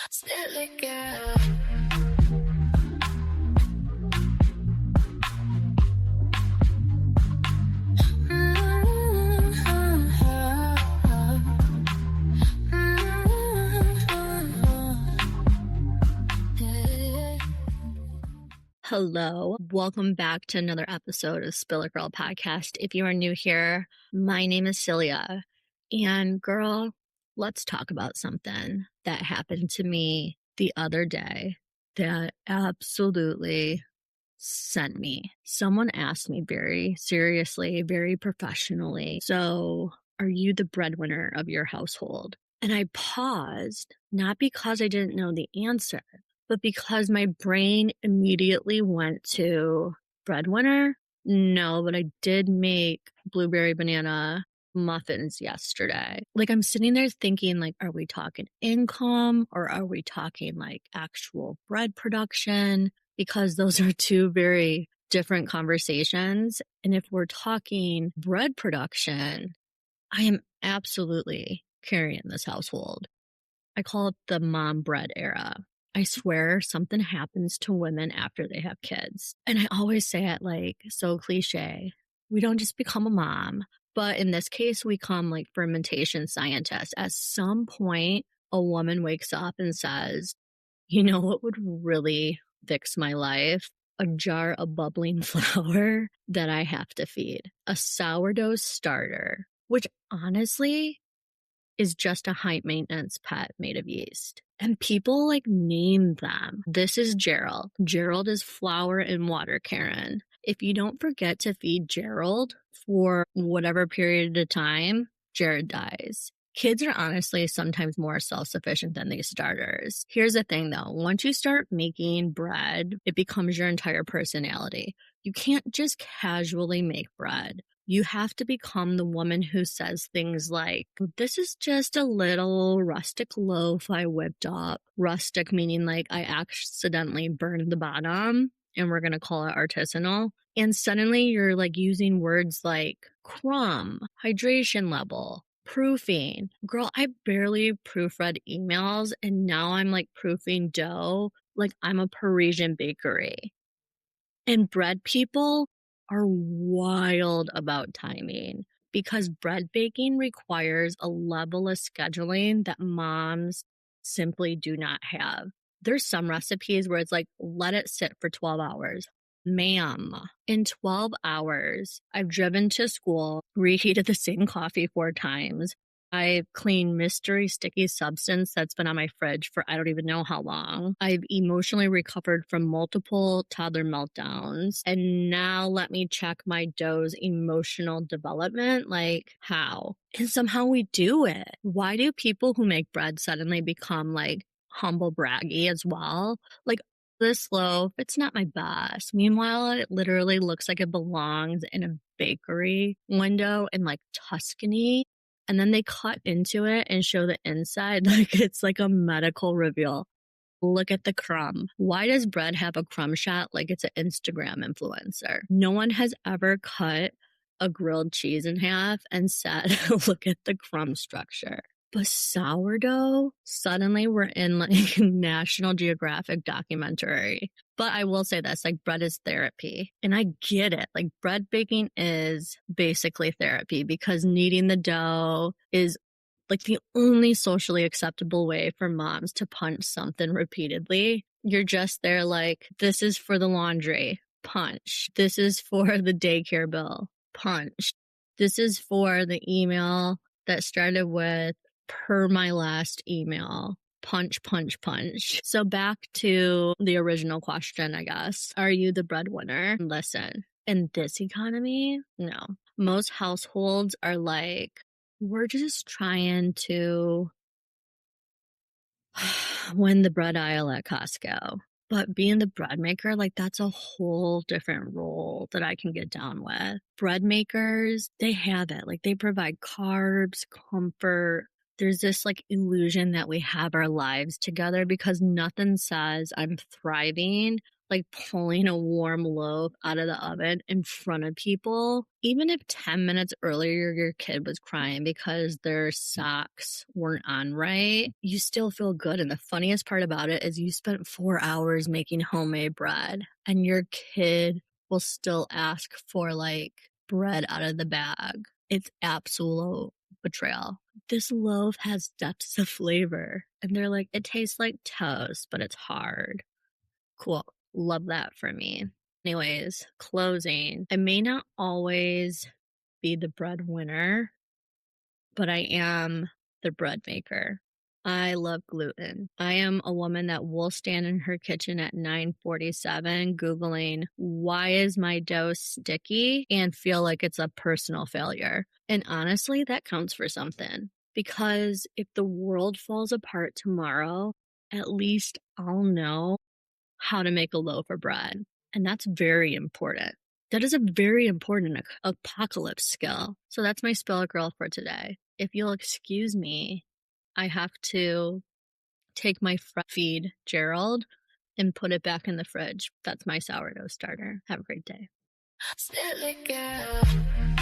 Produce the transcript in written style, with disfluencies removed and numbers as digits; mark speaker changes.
Speaker 1: Hello, welcome back to another episode of Spill a Girl podcast. If you are new here, my name is Celia, and girl, let's talk about something that happened to me the other day that absolutely sent me. Someone asked me very seriously, very professionally, so are you the breadwinner of your household? And I paused, not because I didn't know the answer, but because my brain immediately went to breadwinner. No, but I did make blueberry banana muffins yesterday. Like, I'm sitting there thinking, like, are we talking income or are we talking like actual bread production? Because those are two very different conversations. And if we're talking bread production, I am absolutely carrying this household. I call it the mom bread era. I swear something happens to women after they have kids. And I always say it like so cliche. We don't just become a mom, but in this case, we become like fermentation scientists. At some point, a woman wakes up and says, you know what would really fix my life? A jar of bubbling flour that I have to feed. A sourdough starter, which honestly is just a high maintenance pet made of yeast. And people like name them. This is Gerald. Gerald is flour and water, Karen. If you don't forget to feed Gerald for whatever period of time, Jared dies. Kids are honestly sometimes more self-sufficient than these starters. Here's the thing though, once you start making bread, it becomes your entire personality. You can't just casually make bread. You have to become the woman who says things like, this is just a little rustic loaf I whipped up. Rustic meaning like I accidentally burned the bottom and we're going to call it artisanal. And suddenly you're like using words like crumb, hydration level, proofing. Girl, I barely proofread emails and now I'm like proofing dough like I'm a Parisian bakery. And bread people are wild about timing because bread baking requires a level of scheduling that moms simply do not have. There's some recipes where it's like, let it sit for 12 hours. Ma'am, in 12 hours, I've driven to school, reheated the same coffee 4 times. I've cleaned mystery sticky substance that's been on my fridge for I don't even know how long. I've emotionally recovered from multiple toddler meltdowns. And now let me check my dough's emotional development. Like, how? And somehow we do it. Why do people who make bread suddenly become like humble braggy as well? Like, this loaf, it's not my best. Meanwhile, it literally looks like it belongs in a bakery window in like Tuscany. And then they cut into it and show the inside like it's like a medical reveal. Look at the crumb. Why does bread have a crumb shot like it's an Instagram influencer? No one has ever cut a grilled cheese in half and said, look at the crumb structure. But sourdough, suddenly we're in like National Geographic documentary. But I will say this, like bread is therapy. And I get it. Like bread baking is basically therapy because kneading the dough is like the only socially acceptable way for moms to punch something repeatedly. You're just there like, this is for the laundry, punch. This is for the daycare bill, punch. This is for the email that started with per my last email. Punch, punch, punch. So back to the original question, I guess. Are you the breadwinner? Listen, in this economy, no. Most households are like, we're just trying to win the bread aisle at Costco. But being the bread maker, like that's a whole different role that I can get down with. Bread makers, they have it. Like they provide carbs, comfort. There's this like illusion that we have our lives together because nothing says I'm thriving like pulling a warm loaf out of the oven in front of people, even if 10 minutes earlier your kid was crying because their socks weren't on right, you still feel good. And the funniest part about it is you spent 4 hours making homemade bread and your kid will still ask for like bread out of the bag. It's absolute betrayal. This loaf has depths of flavor. And they're like, it tastes like toast, but it's hard. Cool. Love that for me. Anyways, closing. I may not always be the breadwinner, but I am the bread maker. I love gluten. I am a woman that will stand in her kitchen at 9:47 Googling, why is my dough sticky, and feel like it's a personal failure. And honestly, that counts for something. Because if the world falls apart tomorrow, at least I'll know how to make a loaf of bread. And that's very important. That is a very important apocalypse skill. So that's my Spill It Girl for today. If you'll excuse me, I have to take my feed Gerald and put it back in the fridge. That's my sourdough starter. Have a great day. Spill it, girl.